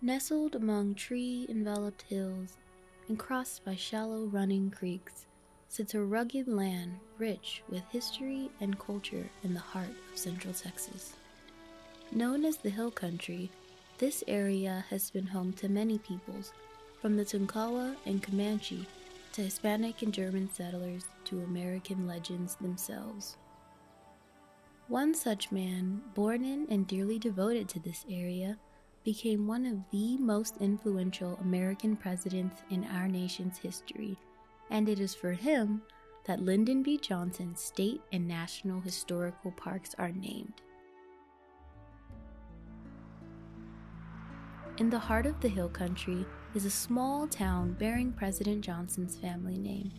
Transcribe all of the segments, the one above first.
Nestled among tree-enveloped hills and crossed by shallow running creeks, sits a rugged land rich with history and culture in the heart of Central Texas. Known as the Hill Country, this area has been home to many peoples, from the Tonkawa and Comanche to Hispanic and German settlers to American legends themselves. One such man, born in and dearly devoted to this area, became one of the most influential American presidents in our nation's history, and it is for him that Lyndon B. Johnson's state and national historical parks are named. In the heart of the Hill Country is a small town bearing President Johnson's family name.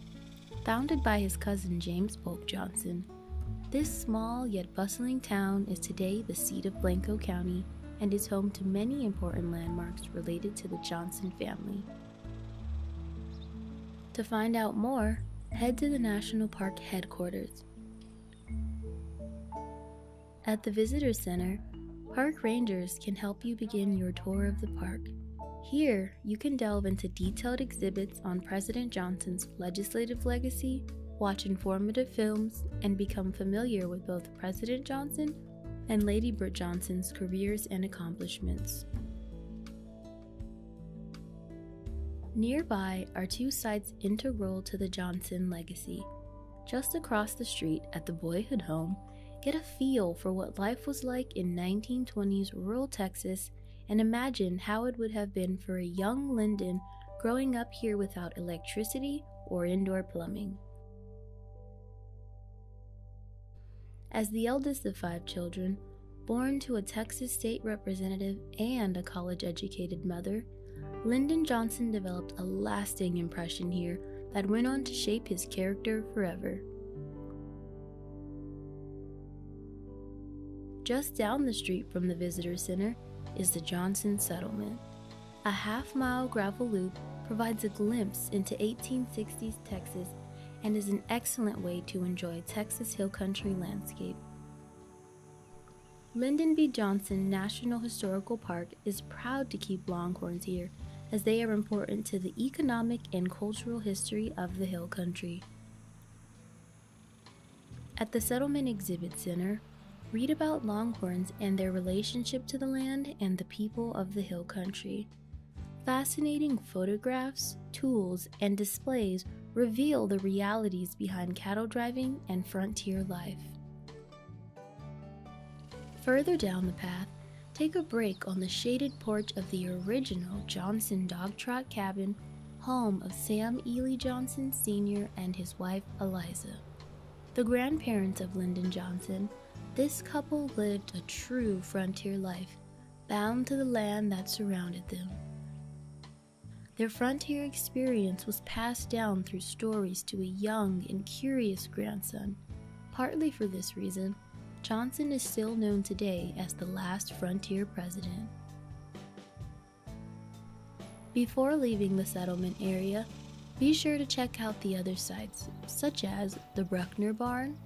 Founded by his cousin James Polk Johnson, this small yet bustling town is today the seat of Blanco County and is home to many important landmarks related to the Johnson family. To find out more, head to the National Park headquarters. At the Visitor Center, park rangers can help you begin your tour of the park. Here, you can delve into detailed exhibits on President Johnson's legislative legacy, watch informative films, and become familiar with both President Johnson and Lady Bird Johnson's careers and accomplishments. Nearby are two sites integral to the Johnson legacy. Just across the street at the Boyhood Home, get a feel for what life was like in 1920s rural Texas and imagine how it would have been for a young Lyndon growing up here without electricity or indoor plumbing. As the eldest of 5 children, born to a Texas state representative and a college-educated mother, Lyndon Johnson developed a lasting impression here that went on to shape his character forever. Just down the street from the Visitor Center is the Johnson Settlement. A half-mile gravel loop provides a glimpse into 1860s Texas and is an excellent way to enjoy Texas Hill Country landscape. Lyndon B. Johnson National Historical Park is proud to keep longhorns here, as they are important to the economic and cultural history of the Hill Country. At the Settlement Exhibit Center, read about longhorns and their relationship to the land and the people of the Hill Country. Fascinating photographs, tools, and displays reveal the realities behind cattle driving and frontier life. Further down the path, take a break on the shaded porch of the original Johnson Dog Trot Cabin, home of Sam Ely Johnson Sr. and his wife Eliza. The grandparents of Lyndon Johnson, this couple lived a true frontier life, bound to the land that surrounded them. Their frontier experience was passed down through stories to a young and curious grandson. Partly for this reason, Johnson is still known today as the last frontier president. Before leaving the settlement area, be sure to check out the other sites, such as the Bruckner Barn,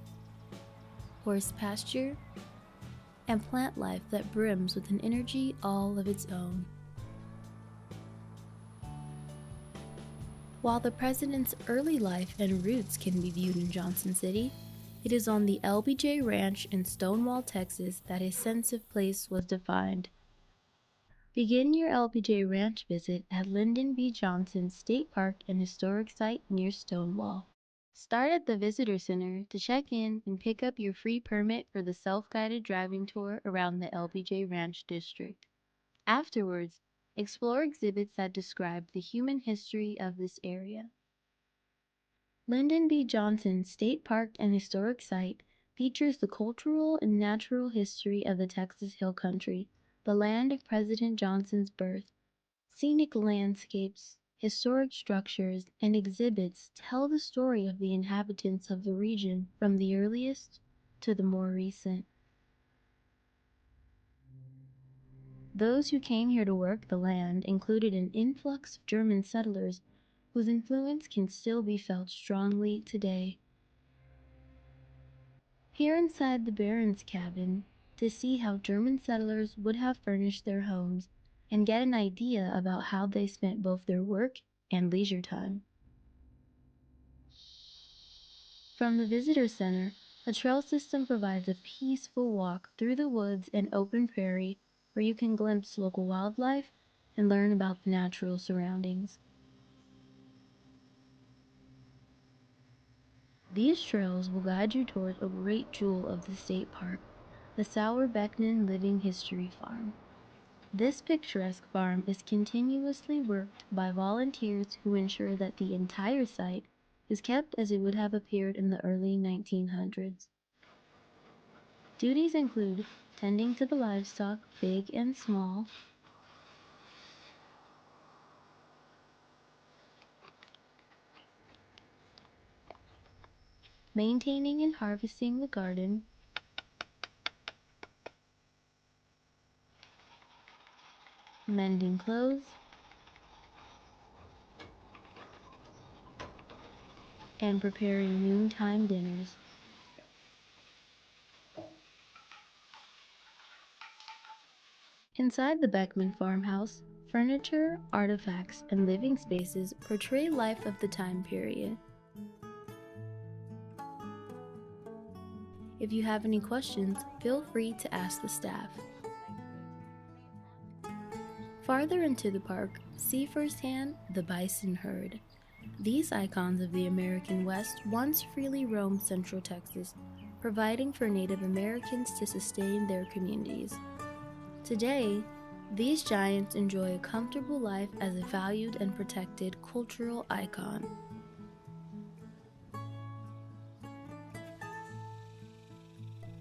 horse pasture, and plant life that brims with an energy all of its own. While the president's early life and roots can be viewed in Johnson City, it is on the LBJ Ranch in Stonewall, Texas that his sense of place was defined. Begin your LBJ Ranch visit at Lyndon B. Johnson State Park and Historic Site near Stonewall. Start at the Visitor Center to check in and pick up your free permit for the self-guided driving tour around the LBJ Ranch District. Afterwards, explore exhibits that describe the human history of this area. Lyndon B. Johnson State Park and Historic Site features the cultural and natural history of the Texas Hill Country, the land of President Johnson's birth. Scenic landscapes, historic structures, and exhibits tell the story of the inhabitants of the region from the earliest to the more recent. Those who came here to work the land included an influx of German settlers whose influence can still be felt strongly today. Peer inside the Baron's cabin to see how German settlers would have furnished their homes, and get an idea about how they spent both their work and leisure time. From the visitor center, a trail system provides a peaceful walk through the woods and open prairie where you can glimpse local wildlife and learn about the natural surroundings. These trails will guide you toward a great jewel of the state park, the Sauerbecknen Living History Farm. This picturesque farm is continuously worked by volunteers who ensure that the entire site is kept as it would have appeared in the early 1900s. Duties include tending to the livestock, big and small, maintaining and harvesting the garden, mending clothes, and preparing noontime dinners. Inside the Beckman farmhouse, furniture, artifacts, and living spaces portray life of the time period. If you have any questions, feel free to ask the staff. Farther into the park, see firsthand the bison herd. These icons of the American West once freely roamed Central Texas, providing for Native Americans to sustain their communities. Today, these giants enjoy a comfortable life as a valued and protected cultural icon.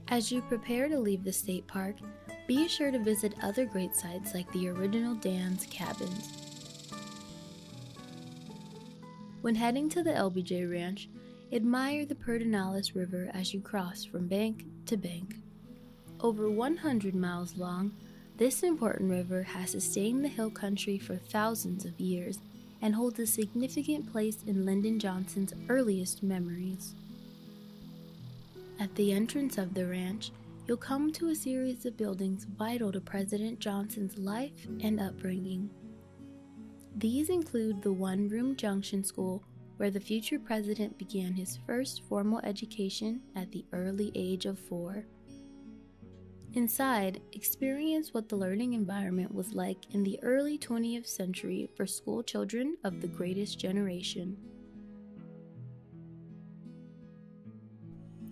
As you prepare to leave the state park, be sure to visit other great sites like the original Dan's cabins. When heading to the LBJ Ranch, admire the Pedernales River as you cross from bank to bank. Over 100 miles long, this important river has sustained the hill country for thousands of years and holds a significant place in Lyndon Johnson's earliest memories. At the entrance of the ranch, you'll come to a series of buildings vital to President Johnson's life and upbringing. These include the one-room Junction School, where the future president began his first formal education at the early age of 4. Inside, experience what the learning environment was like in the early 20th century for school children of the greatest generation.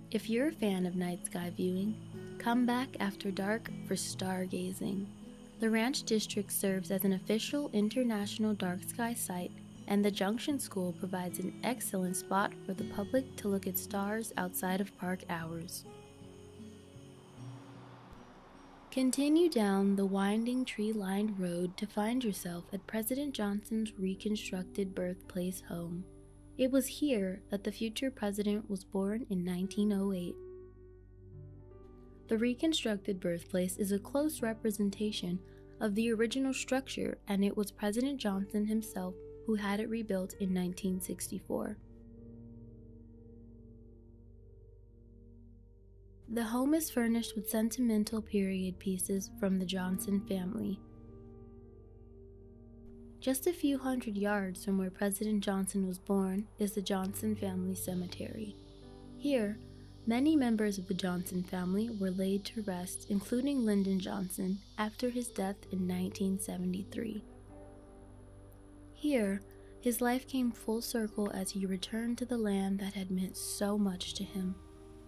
If you're a fan of night sky viewing, come back after dark for stargazing. The Ranch District serves as an official international dark sky site, and the Junction School provides an excellent spot for the public to look at stars outside of park hours. Continue down the winding tree-lined road to find yourself at President Johnson's reconstructed birthplace home. It was here that the future president was born in 1908. The reconstructed birthplace is a close representation of the original structure, and it was President Johnson himself who had it rebuilt in 1964. The home is furnished with sentimental period pieces from the Johnson family. Just a few hundred yards from where President Johnson was born is the Johnson Family Cemetery. Here, many members of the Johnson family were laid to rest, including Lyndon Johnson, after his death in 1973. Here, his life came full circle as he returned to the land that had meant so much to him.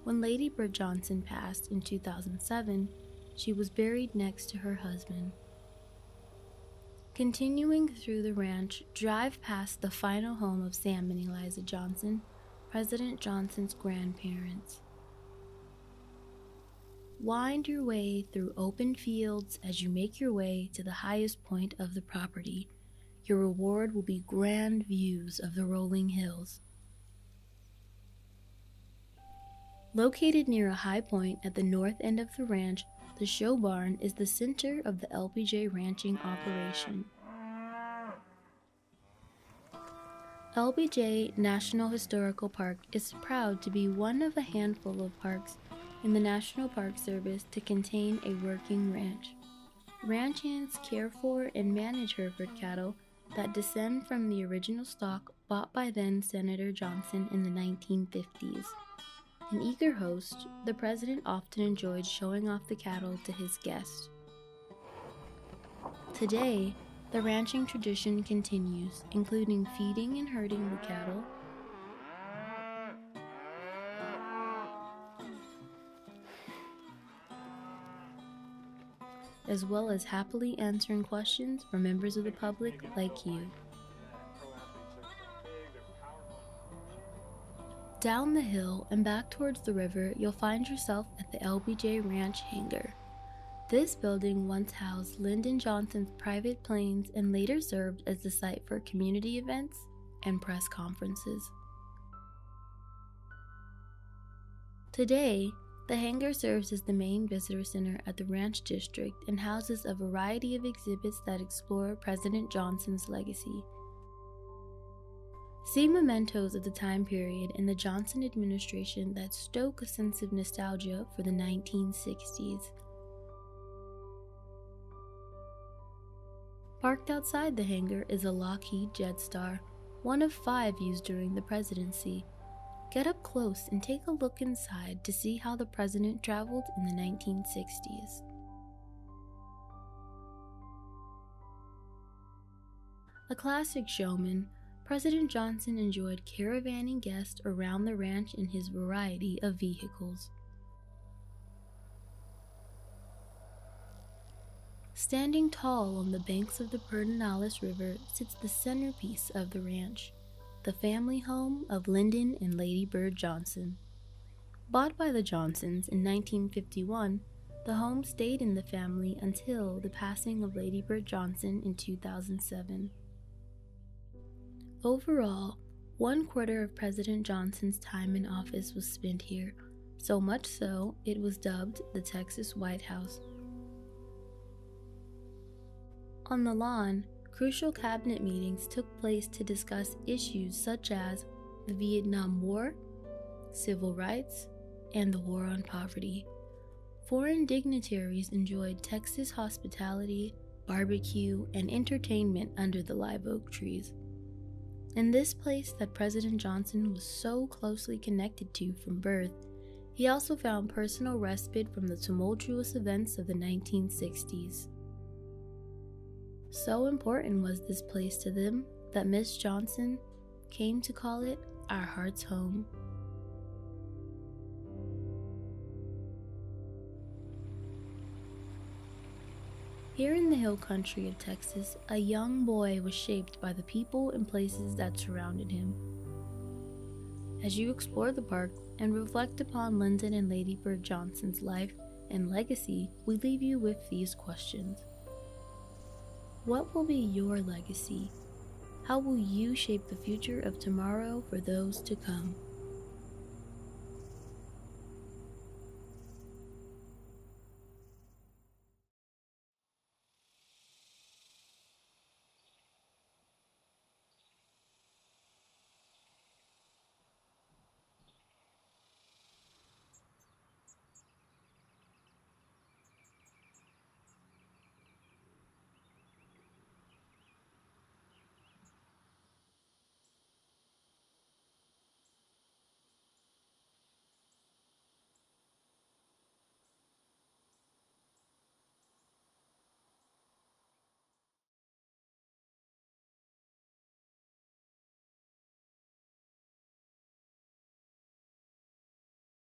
When Lady Bird Johnson passed in 2007, she was buried next to her husband. Continuing through the ranch, drive past the final home of Sam and Eliza Johnson, President Johnson's grandparents. Wind your way through open fields as you make your way to the highest point of the property. Your reward will be grand views of the rolling hills. Located near a high point at the north end of the ranch, the show barn is the center of the LBJ ranching operation. LBJ National Historical Park is proud to be one of a handful of parks in the National Park Service to contain a working ranch. Ranch hands care for and manage Hereford cattle that descend from the original stock bought by then Senator Johnson in the 1950s. An eager host, the president often enjoyed showing off the cattle to his guests. Today, the ranching tradition continues, including feeding and herding the cattle, as well as happily answering questions from members of the public like you. Down the hill and back towards the river, you'll find yourself at the LBJ Ranch Hangar. This building once housed Lyndon Johnson's private planes and later served as the site for community events and press conferences. Today, the hangar serves as the main visitor center at the ranch district and houses a variety of exhibits that explore President Johnson's legacy. See mementos of the time period in the Johnson administration that stoke a sense of nostalgia for the 1960s. Parked outside the hangar is a Lockheed Jetstar, one of 5 used during the presidency. Get up close and take a look inside to see how the president traveled in the 1960s. A classic showman, President Johnson enjoyed caravanning guests around the ranch in his variety of vehicles. Standing tall on the banks of the Pedernales River sits the centerpiece of the ranch, the family home of Lyndon and Lady Bird Johnson. Bought by the Johnsons in 1951, the home stayed in the family until the passing of Lady Bird Johnson in 2007. Overall, 1/4 of President Johnson's time in office was spent here, so much so it was dubbed the Texas White House. On the lawn, crucial cabinet meetings took place to discuss issues such as the Vietnam War, civil rights, and the war on poverty. Foreign dignitaries enjoyed Texas hospitality, barbecue, and entertainment under the live oak trees. In this place that President Johnson was so closely connected to from birth, he also found personal respite from the tumultuous events of the 1960s. So important was this place to them that Miss Johnson came to call it our heart's home. Here in the hill country of Texas, a young boy was shaped by the people and places that surrounded him. As you explore the park and reflect upon Lyndon and Lady Bird Johnson's life and legacy, we leave you with these questions. What will be your legacy? How will you shape the future of tomorrow for those to come?